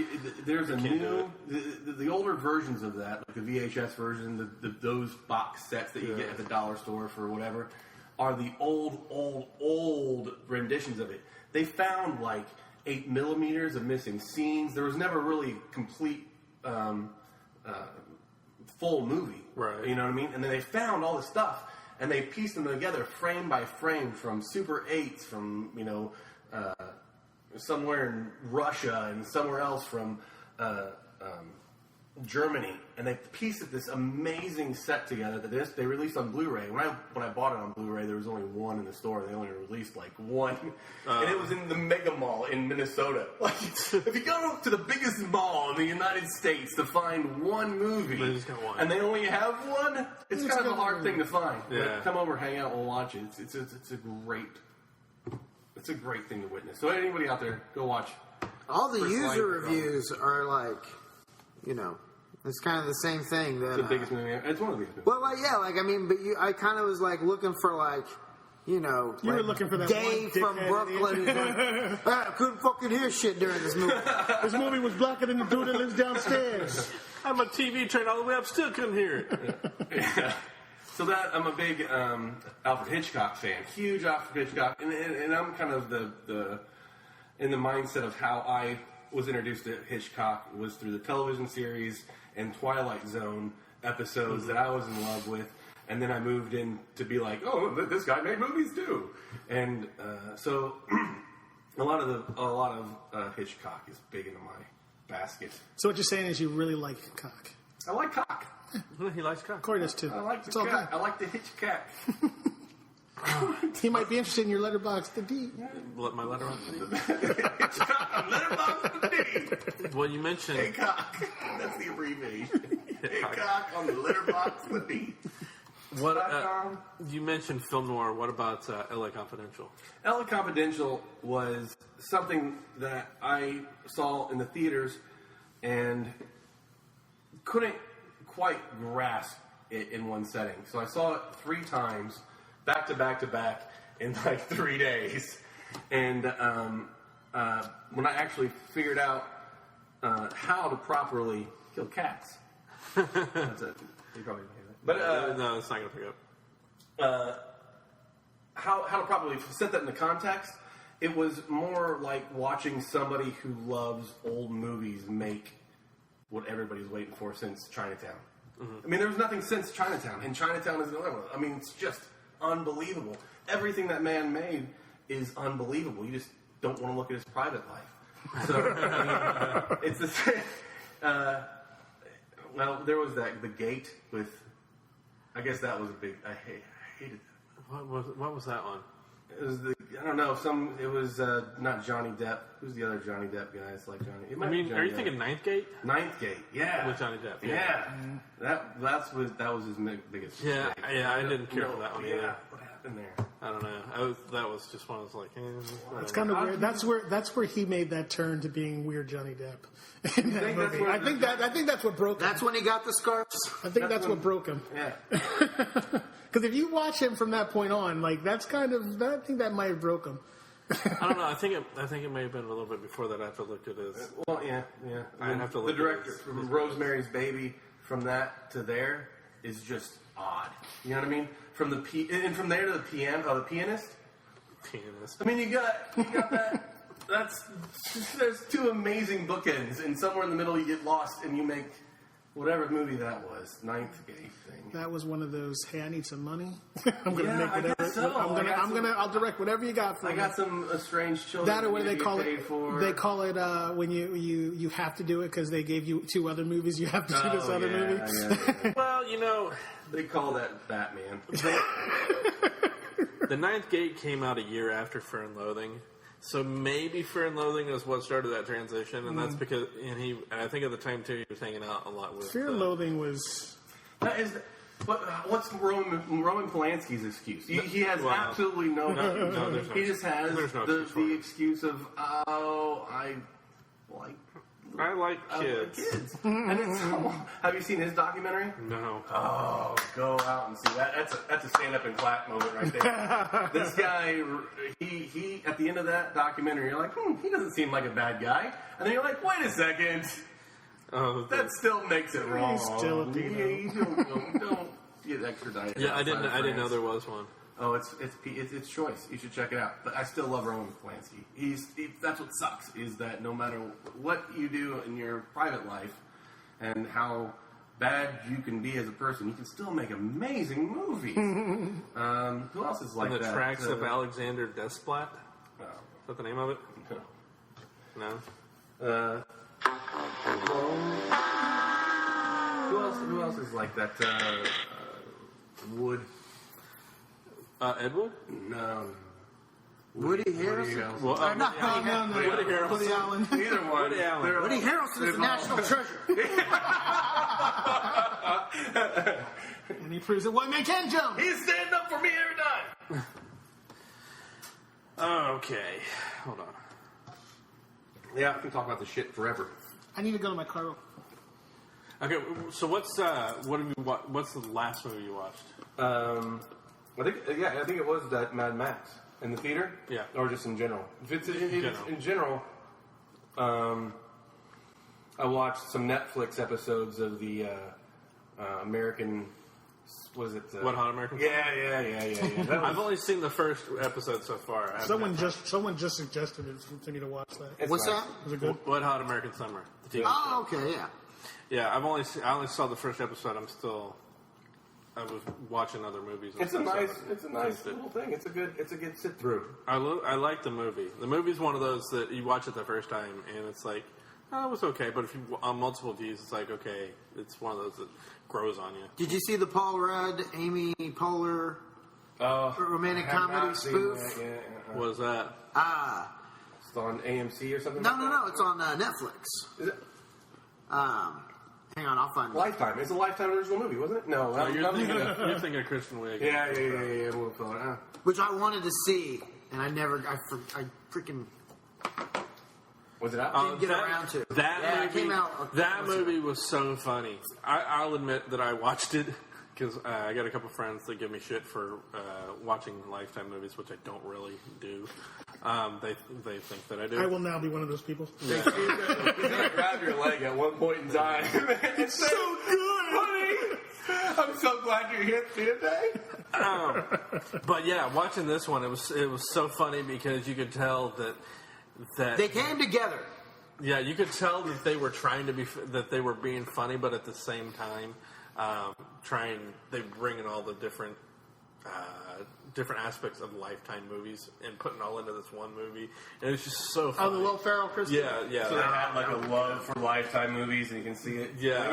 there's a new, the older versions of that, like the VHS version, those box sets that you get at the dollar store for whatever, are the old renditions of it. They found like 8 millimeters of missing scenes. There was never really complete full movie. Right. You know what I mean? And then they found all the stuff, and they pieced them together frame by frame from Super 8s from, somewhere in Russia and somewhere else from Germany, and they pieced this amazing set together that they released on Blu-ray. When I bought it on Blu-ray, there was only one in the store. They only released like one, and it was in the Mega Mall in Minnesota. Like, if you go to the biggest mall in the United States to find one movie, they just got one. and they only have one, it's kind of a hard thing to find. Yeah. But come over, hang out, we'll watch it. It's a great thing to witness. So anybody out there, go watch. All the user reviews are like, it's kind of the same thing. That, It's the biggest movie. It's one of the biggest movies. Well, I kind of was like looking for you were looking for that Dave from Brooklyn. I couldn't fucking hear shit during this movie. This movie was blacker than the dude that lives downstairs. I'm a TV train all the way up, still couldn't hear it. Yeah. So I'm a big Alfred Hitchcock fan, huge Alfred Hitchcock, and I'm kind of in the mindset of how I was introduced to Hitchcock was through the television series and Twilight Zone episodes that I was in love with, and then I moved in to be like, oh, this guy made movies too, and so a lot of Hitchcock is big into my basket. So what you're saying is you really like cock. I like cock. He likes cock. Corey does too. I like It's the all cat. good. I like the Hitchcock. He might be interested in your letterbox, the D. Let my letter on. Letterbox the D. Well, you mentioned... Hey, cock. That's the abbreviation. Hey, cock on the letterbox the D. You mentioned film noir. What about L.A. Confidential? L.A. Confidential was something that I saw in the theaters and couldn't quite grasp it in one setting. So I saw it 3 times, back to back to back, in like 3 days. And when I actually figured out how to properly kill cats, that's it. You probably didn't hear that. But no, it's not going to pick up. How to properly set that into context, it was more like watching somebody who loves old movies make what everybody's waiting for since Chinatown. Mm-hmm. I mean, there was nothing since Chinatown, and Chinatown is another one. I mean, it's just unbelievable. Everything that man made is unbelievable. You just don't want to look at his private life. So, I mean, it's the same. Well, there was The Gate with, I guess that was a big, I hated that. What was that one? It was I don't know, it was not Johnny Depp. Who's the other Johnny Depp guy? It's like Johnny. I mean, Johnny are you Depp. thinking Ninth Gate? Ninth Gate, yeah. With Johnny Depp, yeah. That was his biggest mistake. Yeah, I didn't care for that one either. Yeah, what happened there? I don't know. That was just one. I was like, it's kind of weird. That's where he made that turn to being weird Johnny Depp in that movie. I think that's what broke him. That's when he got the scarves. I think that's what broke him. Yeah. Because if you watch him from that point on, like that's kind of I think that might have broke him. I don't know. I think it may have been a little bit before that. I have to look at his. Well, yeah. I have to look. The director from Rosemary's Baby, from that to there, is just odd. You know what I mean? From from there to the pianist. Pianist. I mean, you got that. There's two amazing bookends, and somewhere in the middle you get lost, and you make whatever movie that was, Ninth Gate thing. That was one of those. Hey, I need some money. I'm gonna make I whatever. guess so. I'll direct whatever you got for me. I got some estranged children. That or what do they call it? For. They call it when you have to do it because they gave you 2 other movies. You have to do this other movie. Yeah. Well, they call that Batman. The Ninth Gate came out a year after Fear and Loathing. So maybe Fear and Loathing is what started that transition, and that's because and I think at the time too he was hanging out a lot with Fear and Loathing was. That is, but what's Roman Polanski's excuse? He has absolutely no. No, he just has the excuse of I like kids. And it's have you seen his documentary? No. Oh, go out and see that. That's a stand up and clap moment right there. This guy, he at the end of that documentary, you're like, he doesn't seem like a bad guy, and then you're like, wait a second. That still makes it wrong. He's still a don't get extradited. Yeah, I didn't know there was one. Oh, it's choice. You should check it out. But I still love Roman Polanski. That's what sucks is that no matter what you do in your private life and how bad you can be as a person, you can still make amazing movies. Who else is like that? The Tracks of Alexander Desplat. Oh. Is that the name of it? No. Who else is like that? Wood. Ed Wood? No. Woody Harrelson. Well, No. Woody Harrelson. Woody Allen. Either one. Woody Allen. Woody Harrelson is a national treasure. And he proves that white man can jump. He's standing up for me every time. Okay. Hold on. Yeah, I can talk about this shit forever. I need to go to my car. Okay, so what's the last movie you watched? I think it was that Mad Max in the theater. Yeah, or just in general. If it's in general, I watched some Netflix episodes of the American. Was it What Hot American? Yeah. I've only seen the first episode so far. Someone just suggested it for me to watch that. What's that? Was it good? What Hot American Summer? The TV show. Oh, okay, yeah. Yeah, I only saw the first episode. I was watching other movies. It's a nice little thing. It's a good sit through. I like the movie. The movie's one of those that you watch it the first time and it's like, oh, it was okay. But if you on multiple views, it's like, okay, it's one of those that grows on you. Did you see the Paul Rudd, Amy Poehler romantic comedy spoof? Yeah. What is that? It's on AMC or something. No. It's on Netflix. Is it? Hang on, I'll find it. Lifetime. It's a Lifetime original movie, wasn't it? No. You're thinking of Kristen Wiig. Yeah. We'll fill it out. Which I wanted to see, and I freaking Was it out? didn't get around to. That movie it came out. That movie was so funny. I'll admit that I watched it because I got a couple friends that give me shit for watching Lifetime movies, which I don't really do. They think that I do. I will now be one of those people. He's gonna grab your leg at one point in time. It's so good, honey. I'm so glad you're here today. But yeah, watching this one, it was so funny because you could tell that They came together. Yeah, you could tell that they were trying to that they were being funny, but at the same time, they bring in all the different aspects of Lifetime movies and putting all into this one movie, and it was just so funny. Oh, the Will Ferrell, Kristen. Yeah. So they had like a love for Lifetime movies, and you can see it. Yeah,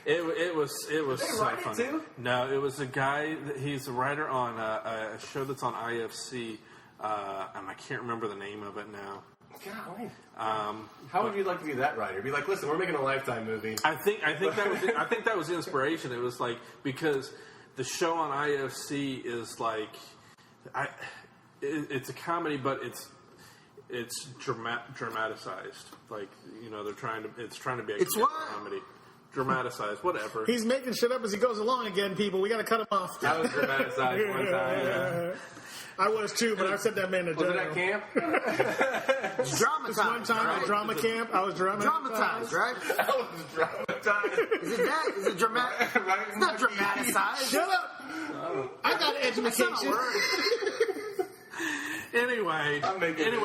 it was so funny. Too? No, it was a guy. He's a writer on a show that's on IFC, and I can't remember the name of it now. Golly. How would you like to be that writer? Be like, listen, we're making a Lifetime movie. I think that was the inspiration. It was like because the show on IFC is like it's a comedy, but it's dramatized. Like, you know, it's trying to be a comedy. Dramatized, whatever. He's making shit up as he goes along again, people. We got to cut him off. I was dramatized one time, yeah. I was too, but I said that man in Was general. it at camp? It's dramatized. One time at drama camp, I was Dramatized, right? I was dramatized. Is it that? Is it dramatic? It's not dramatized. Shut up! I got education. Anyway,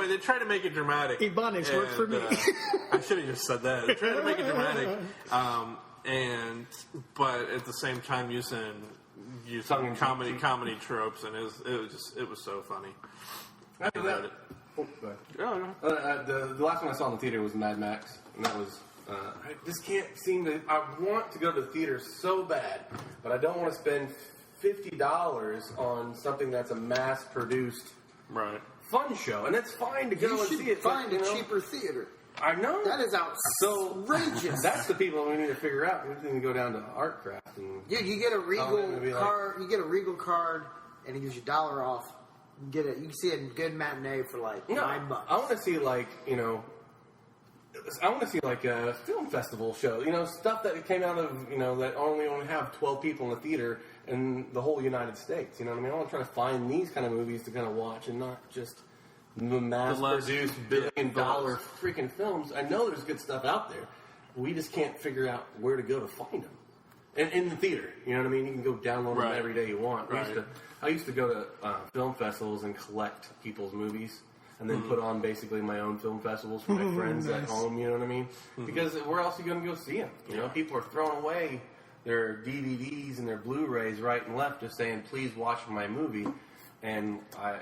they try to make it dramatic. Ebonics worked for me. I should have just said that. They try to make it dramatic, but at the same time using comedy tropes, and it was so funny. After that, the last one I saw in the theater was Mad Max, and that was. I just can't seem to. I want to go to the theater so bad, but I don't want to spend $50 on something that's a mass-produced. Right. Fun show, and it's fine to go and see it. Find a cheaper theater. I know that is outrageous. That's the people we need to figure out. We need to go down to Artcraft and you get a Regal card. You get a Regal card, and it gives you $1 off. You can see a good matinee for like $9. I want to see a film festival show. You know, stuff that came out of that only have 12 people in the theater in the whole United States. You know what I mean? I want to try to find these kind of movies to kind of watch and not just mass-produced billion-dollar freaking films. I know there's good stuff out there. We just can't figure out where to go to find them. And in the theater, you know what I mean? You can go download them every day you want. I used to go to film festivals and collect people's movies. And then put on basically my own film festivals for my friends at home, you know what I mean? Because where else are you going to go see them? You know, people are throwing away their DVDs and their Blu-rays right and left just saying, please watch my movie. And I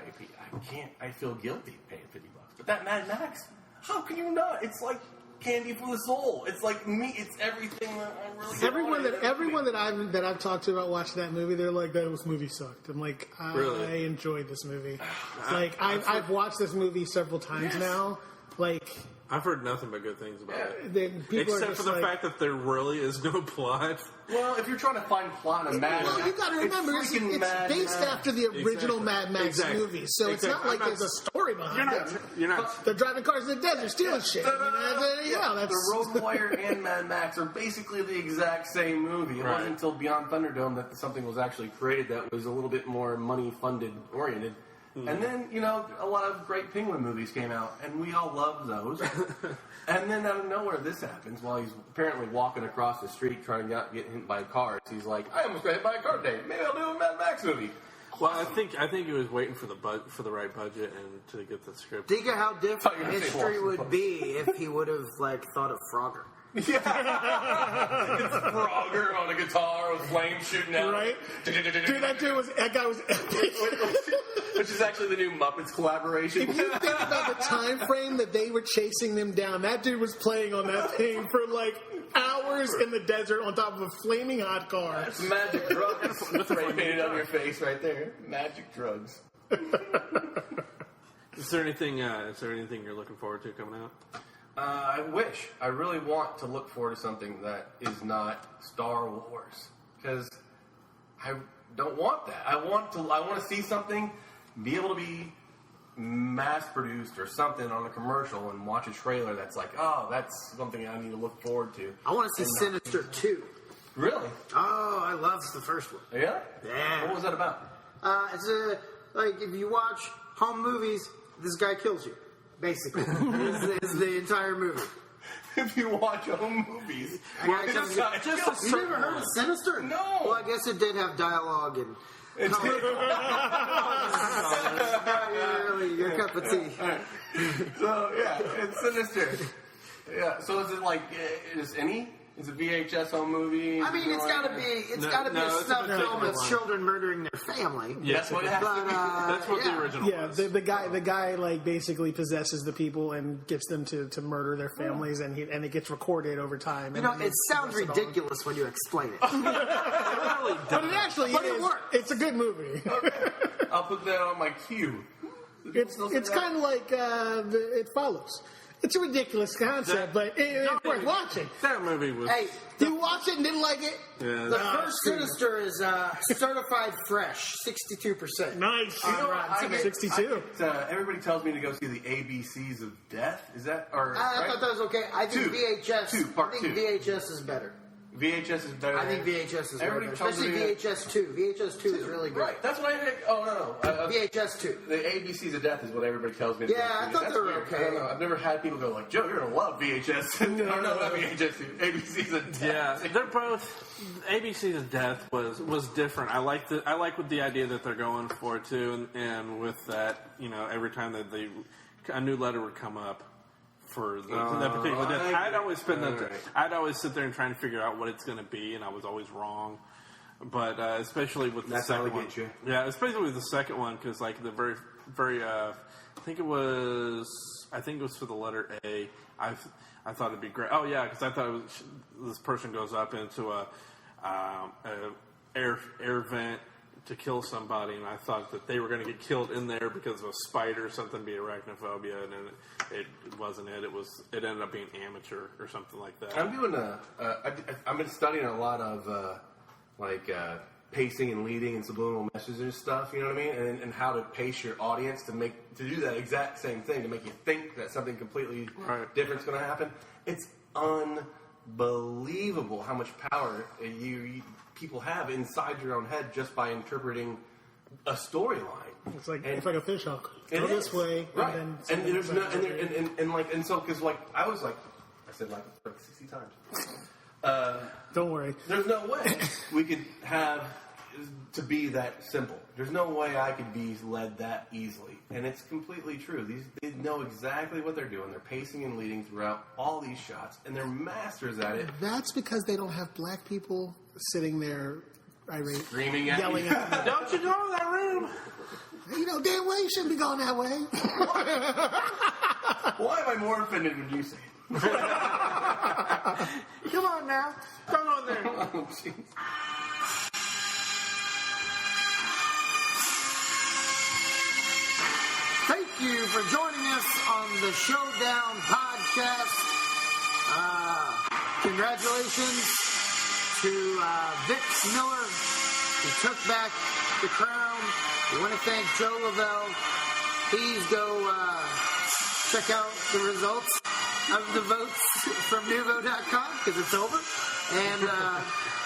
can't, I feel guilty paying $50. But that Mad Max, how can you not? It's like candy for the soul. It's like me. It's everything that I really Everyone that I've talked to about watching that movie, they're like, "That movie sucked." I'm like, I enjoyed this movie. Like I've watched this movie several times now. Like I've heard nothing but good things about it. Except for the fact that there really is no plot. Well, if you're trying to find plot in Mad Max, you got to remember it's based after the original Mad Max movie, so it's not like there's a story behind it. You're not. They're driving cars in the desert, stealing shit. The Road Warrior and Mad Max are basically the exact same movie. It wasn't until Beyond Thunderdome that something was actually created that was a little bit more money-funded oriented. And then, a lot of great Penguin movies came out, and we all loved those. And then out of nowhere, this happens while he's apparently walking across the street trying to get hit by cars. He's like, I almost got hit by a car today. Maybe I'll do a Mad Max movie. Well, I think he was waiting for the right budget and to get the script. Think of how different history would be if he would have thought of Frogger. Yeah, it's Frogger on a guitar with flames shooting out. Right? Dude, that guy was epic. Which is actually the new Muppets collaboration. If you think about the time frame that they were chasing them down, that dude was playing on that thing for hours in the desert on top of a flaming hot car. That's magic drugs. Spray painted on your face right there. Magic drugs. Is there anything you're looking forward to coming out? I wish. I really want to look forward to something that is not Star Wars, because I don't want that. I want to see something, be able to be mass-produced or something on a commercial and watch a trailer that's like, oh, that's something I need to look forward to. I want to see Sinister 2. Really? Oh, I loved the first one. Yeah? Yeah. What was that about? It's if you watch home movies, this guy kills you. Basically, is the entire movie. If you watch home movies, you never heard of Sinister? No. Well, I guess it did have dialogue and. It's really your cup of tea. Right. So yeah, it's Sinister. Yeah. So is it Is it VHS home movie? I mean, it's got to be a snuff film of children murdering their family. Yeah, that's what it has to be. That's what the original was. The guy basically possesses the people and gets them to murder their families, and it gets recorded over time. It sounds ridiculous when you explain it. But it actually is. It works. It's a good movie. Okay. I'll put that on my queue. It's kind of like It Follows. It's a ridiculous concept, but it's worth watching. That movie was... Hey, You watched it and didn't like it? Yeah, the first Sinister is certified fresh, 62%. Nice. I get 62. Everybody tells me to go see the ABCs of Death. Is that or? I thought that was okay. I think VHS. Part I think two. VHS is better. VHS is better. I think VHS is better, especially VHS 2. VHS 2 is really good. Right, that's what I heard. Oh no, VHS 2. The ABCs of Death is what everybody tells me. To Yeah, go I see. thought That's they were weird. okay. I don't know. I've never had people go like, Joe, you're gonna love VHS. no, not VHS. ABCs of Death. Yeah, they're both. ABC's of Death was different. I like with the idea that they're going for it too, and with that, every time that a new letter would come up for that particular death, I'd always spend that. Right. I'd always sit there and try and figure out what it's going to be, and I was always wrong. But especially with the second one, yeah, especially with the second one, because like the very, very, I think it was for the letter A. I thought it'd be great. Oh yeah, because I thought it was this person goes up into a air vent to kill somebody, and I thought that they were going to get killed in there because of a spider or something, be arachnophobia, and then it wasn't it. It ended up being amateur or something like that. I'm doing I've been studying a lot of pacing and leading and subliminal messages and stuff. You know what I mean? And how to pace your audience to do that exact same thing, to make you think that something completely different is going to happen. It's unbelievable how much power people have inside your own head just by interpreting a storyline. It's like a fish hook. Go It this is. way, right? and And then there's no, and so because I was like, I said like 60 times. Don't worry. There's no way we could have to be that simple. There's no way I could be led that easily, and it's completely true. They know exactly what they're doing. They're pacing and leading throughout all these shots, and they're masters at it. That's because they don't have black people sitting there, irate, Screaming at yelling me. at them. Don't you go in that room? Damn way you shouldn't be going that way. Why am I more offended when you say it? Come on now, don't go in there. Oh, jeez. Thank you for joining us on the Showdown podcast. Congratulations to Vic Miller, who took back the crown. We want to thank Joe Lavelle. Please go check out the results of the votes from Nuvo.com because it's over. And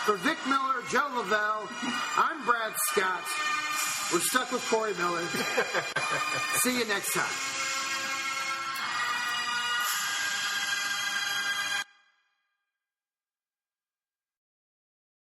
for Vic Miller, Joe Lavelle, I'm Brad Scott. We're stuck with Corey Miller. See you next time.